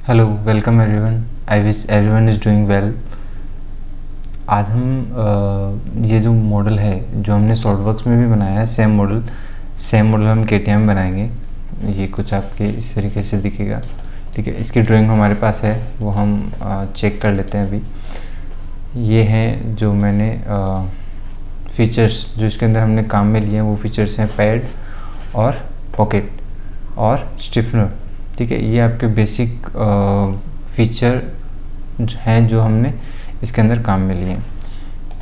Hello, welcome everyone. I wish everyone is doing well. आज हम ये जो मॉडल है जो हमने सॉल्टवर्क्स में भी बनाया है, सेम मॉडल हम केटीएम में बनाएंगे। ये कुछ आपके इस तरीके से दिखेगा। ठीक है, इसकी ड्राइंग हमारे पास है, वो हम चेक कर लेते हैं अभी। ये हैं जो मैंने फीचर्स जो इसके अंदर हमने काम में लिए हैं, वो फीचर्स हैं पैड और पॉकेट और स्टिफनर। ठीक है, ये आपके बेसिक फीचर हैं जो हमने इसके अंदर काम में लिए हैं।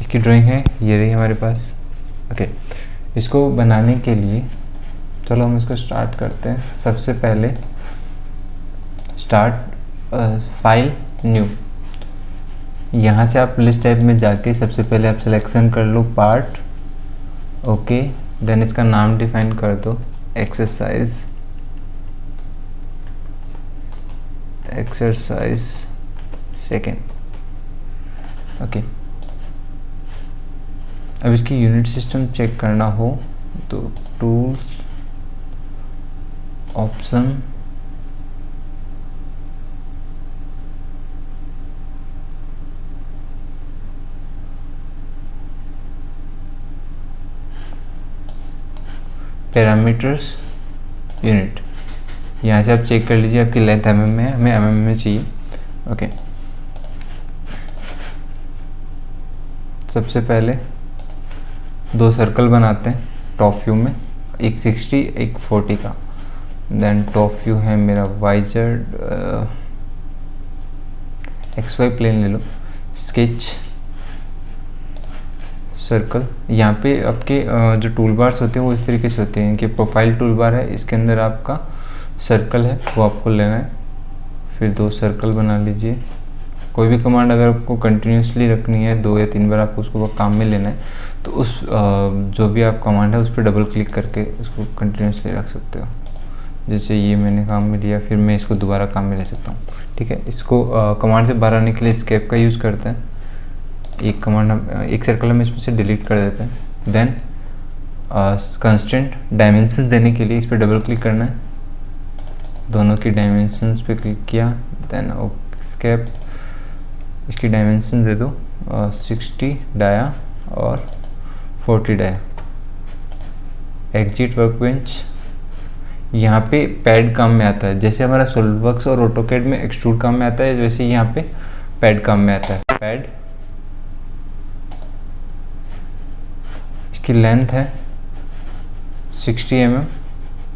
इसकी ड्राइंग है, ये रही हमारे पास। ओके, इसको बनाने के लिए चलो हम इसको स्टार्ट करते हैं। सबसे पहले स्टार्ट फाइल न्यू, यहाँ से आप लिस्ट टाइप में जाके सबसे पहले आप सिलेक्शन कर लो पार्ट। ओके, देन इसका नाम डिफाइन कर दो एक्सरसाइज सेकेंड। ओके, अब इसकी यूनिट सिस्टम चेक करना हो तो टूल्स, ऑप्शन, पैरामीटर्स, यूनिट। यहाँ से आप चेक कर लीजिए आपकी लेंथ mm में है, हमें mm में चाहिए। ओके, सबसे पहले दो सर्कल बनाते हैं टॉप व्यू में, एक 60 एक 40 का। देन टॉप व्यू है मेरा वाइजर XY प्लेन ले लो, स्केच सर्कल। यहाँ पे आपके जो टूल बार्स होते हैं वो इस तरीके से होते हैं कि प्रोफाइल टूल बार है, इसके अंदर आपका सर्कल है वो आपको लेना है। फिर दो सर्कल बना लीजिए। कोई भी कमांड अगर आपको कंटिन्यूसली रखनी है, 2 या 3 बार आपको उसको काम में लेना है, तो उस जो भी आप कमांड है उस पर डबल क्लिक करके उसको कंटिन्यूसली रख सकते हो। जैसे ये मैंने काम में लिया, फिर मैं इसको दोबारा काम में ले सकता हूँ। ठीक है, इसको कमांड से बाहर आने के लिए एस्केप का यूज़ करते हैं। एक कमांड हम एक सर्कल हम इसमें से डिलीट कर देते हैं। देन कंस्ट्रेंट डायमेंशन देने के लिए इस पर डबल क्लिक करना है, दोनों की डायमेंशंस पे क्लिक किया। देन एस्केप, इसकी डायमेंशन दे दो 60 डाया और 40 डाया। एग्जिट वर्कबेंच, यहाँ पे पैड काम में आता है। जैसे हमारा सॉलिडवर्क्स और ऑटोकैड में एक्सट्रूड काम में आता है, वैसे यहाँ पे पैड काम में आता है। पैड, इसकी लेंथ है 60 mm।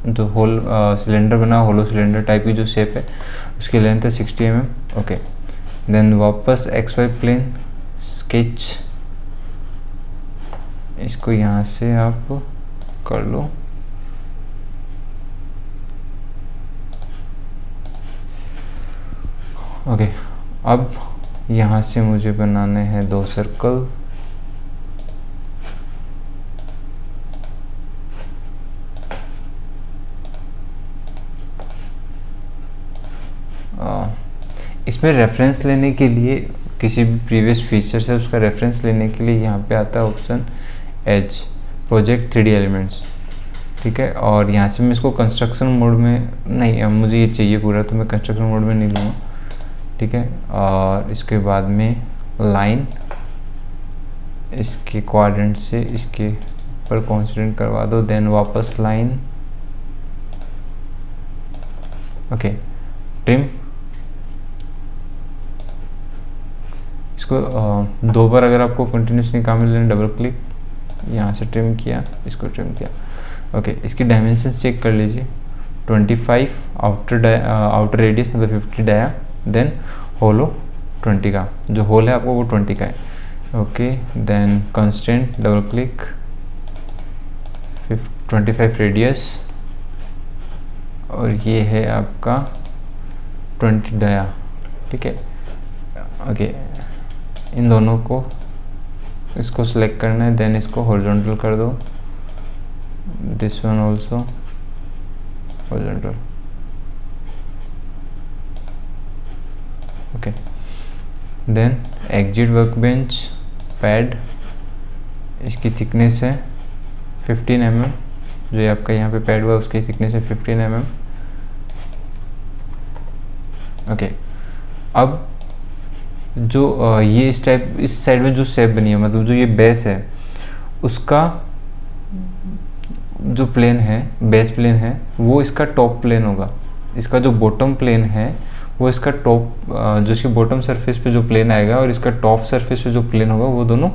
जो होल सिलेंडर बना, होलो सिलेंडर टाइप की जो शेप है, उसकी लेंथ है 60 mm। ओके, देन वापस XY प्लेन स्केच, इसको यहाँ से आप कर लो। ओके, अब यहाँ से मुझे बनाने हैं दो सर्कल। इसमें रेफरेंस लेने के लिए, किसी भी प्रीवियस फीचर से उसका रेफरेंस लेने के लिए यहाँ पे आता है option as project 3D elements. ठीक है, और यहाँ से मैं इसको कंस्ट्रक्शन मोड में नहीं, अब मुझे ये चाहिए पूरा, तो मैं कंस्ट्रक्शन मोड में नहीं लूँगा। ठीक है, और इसके बाद में लाइन, इसके क्वाड्रेंट से इसके ऊपर कॉन्स्टेंट करवा दो। देन वापस लाइन। ओके, ट्रिम, इसको 2 बार अगर आपको कंटिन्यूसली काम में लेना, डबल क्लिक, यहाँ से ट्रिम किया, इसको ट्रिम किया। ओके, इसकी डायमेंशन चेक कर लीजिए 25 आउटर रेडियस मतलब 50 डाया। देन होलो 20 का, जो होल है आपको वो 20 का है। Okay, then constant, double click, 25 radius, और ये है आपका 20 डाया। ठीक है, ओके, इन दोनों को इसको सिलेक्ट करना है। देन इसको हॉरिजॉन्टल कर दो, this one also horizontal. Okay, then exit workbench pad, इसकी थिकनेस है 15 mm। जो आपका यहाँ पे पैड हुआ उसकी थिकनेस है 15 mm। ओके, अब जो ये इस साइड में जो शेप बनी है, मतलब जो ये बेस है उसका जो प्लेन है, बेस प्लेन है, वो इसका टॉप प्लेन होगा। इसका जो बॉटम प्लेन है वो इसका टॉप, जो इसकी बॉटम सरफेस पे जो प्लेन आएगा और इसका टॉप सरफेस पे जो प्लेन होगा वो दोनों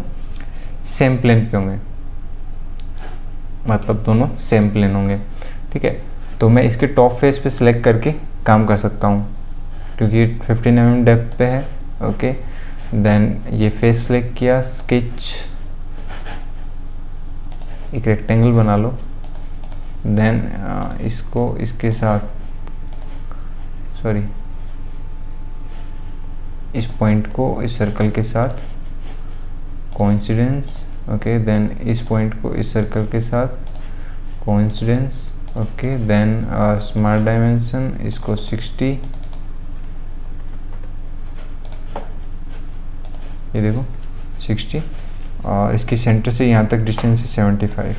सेम प्लेन पे होंगे, मतलब दोनों सेम प्लेन होंगे। ठीक है, तो मैं इसके टॉप फेस पे सिलेक्ट करके काम कर सकता हूँ क्योंकि 15 mm डेप्थ पे है। ओके, देन ये फेस सिलेक्ट किया, स्केच, एक रेक्टेंगल बना लो, देन इसको इसके साथ, सॉरी, इस पॉइंट को इस सर्कल के साथ कोइंसिडेंस। ओके, देन इस पॉइंट को इस सर्कल के साथ coincidence. Okay, then smart dimension, इसको 60, ये देखो 60, और इसकी सेंटर से यहाँ तक डिस्टेंस है 75।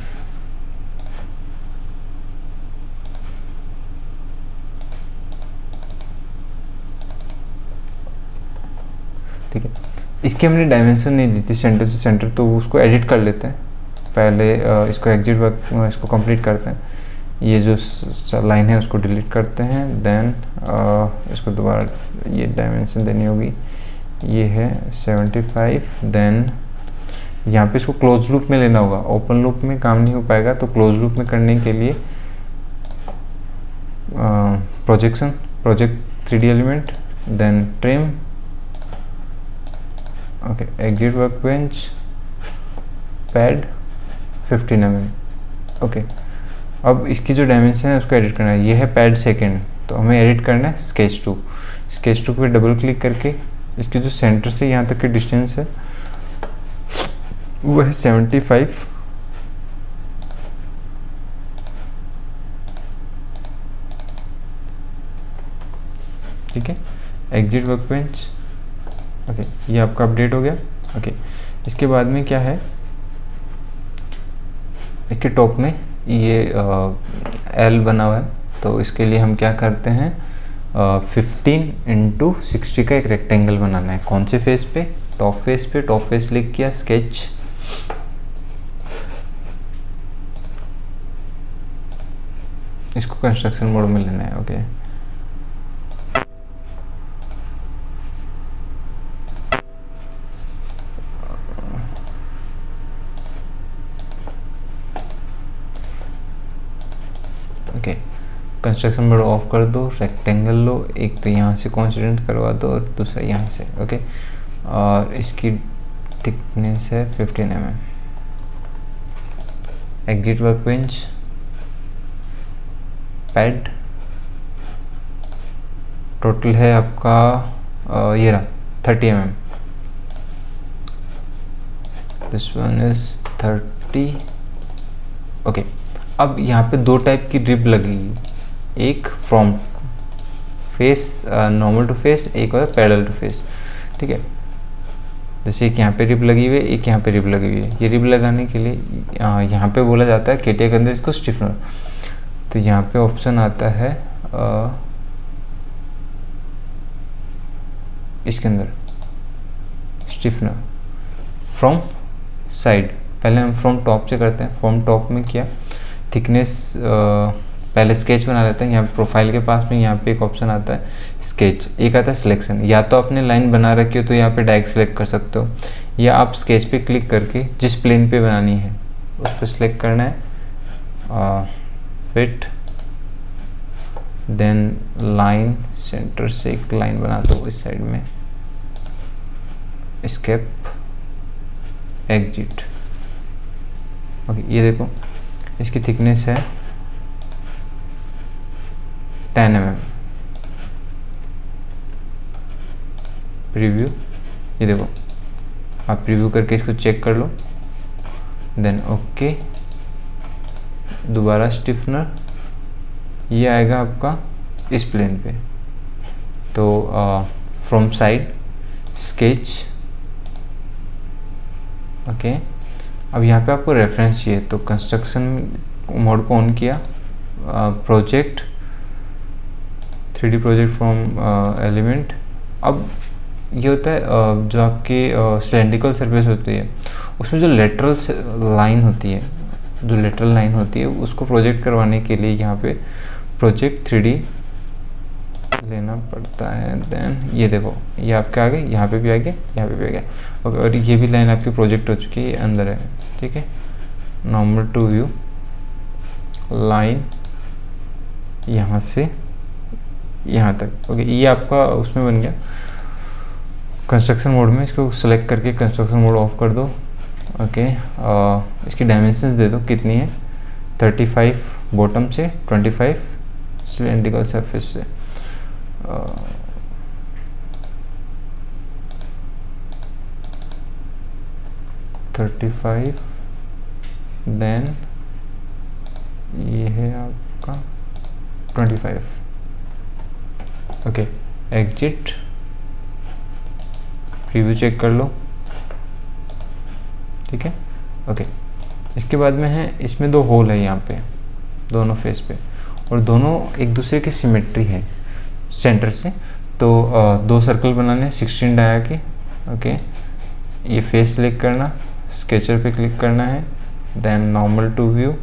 ठीक है, इसकी हमने डायमेंशन नहीं दी थी सेंटर से सेंटर, तो उसको एडिट कर लेते हैं पहले। इसको एग्जिट वर्क, इसको कंप्लीट करते हैं। ये जो लाइन है उसको डिलीट करते हैं, देन इसको दोबारा ये डायमेंशन देनी होगी, ये है 75। देन यहाँ पे इसको क्लोज लूप में लेना होगा, ओपन लूप में काम नहीं हो पाएगा, तो क्लोज लूप में करने के लिए project 3D element, then trim, okay, exit workbench, pad 15 mm। Okay, अब इसकी जो डायमेंशन है उसको एडिट करना है। ये है पैड सेकेंड, तो हमें एडिट करना है स्केच 2। स्केच 2 पे डबल क्लिक करके इसकी जो सेंटर से यहाँ तक की डिस्टेंस है वो है 75। ठीक है, एग्जिट वर्कबेंच। ओके, ये आपका अपडेट हो गया। ओके, इसके बाद में क्या है, इसके टॉप में ये एल बना हुआ है, तो इसके लिए हम क्या करते हैं, 15x60 का एक रेक्टेंगल बनाना है। कौन से फेस पे, टॉप फेस पे। टॉप फेस क्लिक किया, स्केच, इसको कंस्ट्रक्शन मोड में लेना है। Okay, okay, construction mode of कर दो, रेक्टेंगल लो, एक तो यहाँ से कोइंसिडेंट करवा दो और दूसरा यहाँ से। ओके, और इसकी थिकनेस है 15 mm। Exit workbench, pad, total है आपका ये रहा 30 mm। This one is 30। Okay, अब यहाँ पे दो टाइप की रिब लगेगी, एक from face, normal to face, एक और पैरेलल टू फेस। ठीक है, जैसे एक यहाँ पे रिब लगी हुई है, एक यहाँ पे रिब लगी हुई है। ये रिब लगाने के लिए यहाँ पे बोला जाता है केटिया के अंदर इसको स्टिफनर। तो यहाँ पे ऑप्शन आता है इसके अंदर स्टिफनर फ्रॉम साइड। पहले हम फ्रॉम टॉप से करते हैं। फ्रॉम टॉप में किया, थिकनेस पहले स्केच बना लेते हैं। यहाँ प्रोफाइल के पास में यहाँ पे एक ऑप्शन आता है स्केच, एक आता है सिलेक्शन। या तो आपने लाइन बना रखी हो तो यहाँ पे डायरेक्ट सेलेक्ट कर सकते हो, या आप स्केच पे क्लिक करके जिस प्लेन पे बनानी है उस पर सिलेक्ट करना है, फिट, देन लाइन, सेंटर से एक लाइन बना दो इस साइड में, एस्केप, एग्जिट। ओके, ये देखो इसकी थिकनेस है 10 mm। प्रीव्यू, ये देखो, आप प्रीव्यू करके इसको चेक कर लो, देन ओके, दोबारा स्टिफनर, ये आएगा आपका इस प्लेन पे। तो फ्रॉम साइड, स्केच। ओके, अब यहाँ पे आपको रेफरेंस चाहिए, तो कंस्ट्रक्शन मोड को ऑन किया, project 3D project from element. अब ये होता है जो आपके सिलेंड्रिकल सरफेस होती है उसमें जो लेटरल लाइन होती है, उसको प्रोजेक्ट करवाने के लिए यहाँ पे प्रोजेक्ट 3D लेना पड़ता है। देन ये देखो, ये आपके आगे, यहाँ पे भी आ गया, यहाँ पे भी आ गया। ओके, और ये भी लाइन आपकी प्रोजेक्ट हो चुकी है, अंदर है। ठीक है, नॉर्मल टू व्यू लाइन यहाँ से यहाँ तक। ओके, ये आपका उसमें बन गया कंस्ट्रक्शन मोड में। इसको सेलेक्ट करके कंस्ट्रक्शन मोड ऑफ कर दो। ओके, इसकी डायमेंशंस दे दो कितनी है, 35 बॉटम से, 25 सिलेंड्रिकल सरफेस से। 35, देन ये है आपका 25। ओके, एग्जिट, प्रीव्यू चेक कर लो। ठीक है, ओके। इसके बाद में है, इसमें 2 होल है यहाँ पे दोनों फेस पे, और दोनों एक दूसरे की सिमेट्री है सेंटर से। तो 2 सर्कल बनाने हैं 16 डाया के। ओके, ये फेस सिलेक्ट करना, स्केचर पे क्लिक करना है, देन नॉर्मल टू व्यू।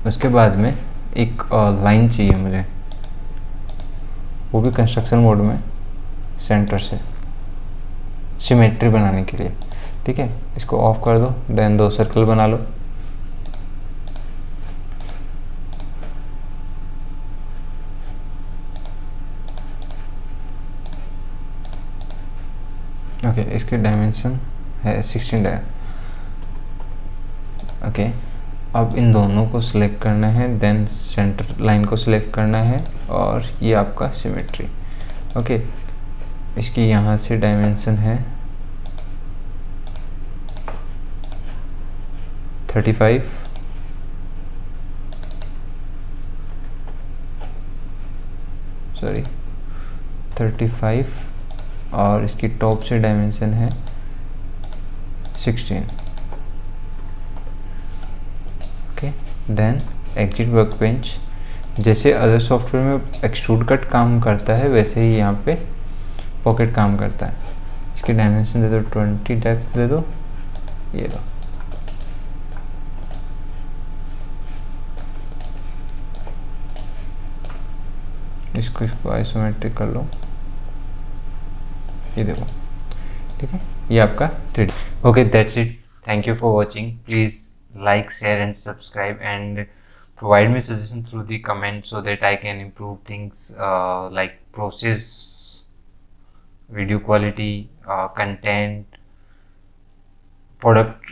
उसके बाद में एक लाइन चाहिए मुझे, वो भी कंस्ट्रक्शन मोड में, सेंटर से सिमेट्री बनाने के लिए। ठीक है, इसको ऑफ कर दो, देन 2 सर्कल बना लो। ओके, इसकी डायमेंशन है 16 डाया। ओके, अब इन दोनों को सिलेक्ट करना है, देन सेंटर लाइन को सिलेक्ट करना है, और ये आपका सिमेट्री। ओके, इसकी यहाँ से डायमेंशन है 35, सॉरी 35, और इसकी टॉप से डायमेंशन है 16। Okay, then exit workbench. जैसे अदर सॉफ्टवेयर में एक्सट्रूड कट काम करता है, वैसे ही यहाँ पे पॉकेट काम करता है। इसकी डायमेंशन दे दो 20, डेप्थ दे दो, ये लो। इसको आइसोमेट्रिक कर लो, ये देखो। ठीक है, ये आपका 3D। Okay, that's it. Thank you for watching. Please like, share and subscribe, and provide me suggestion through the comment so that I can improve things like process, video quality, content, product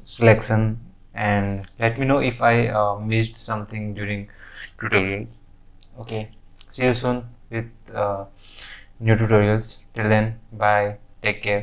selection, and let me know if I missed something during tutorial. Okay, see you soon with new tutorials. Till then, bye, take care.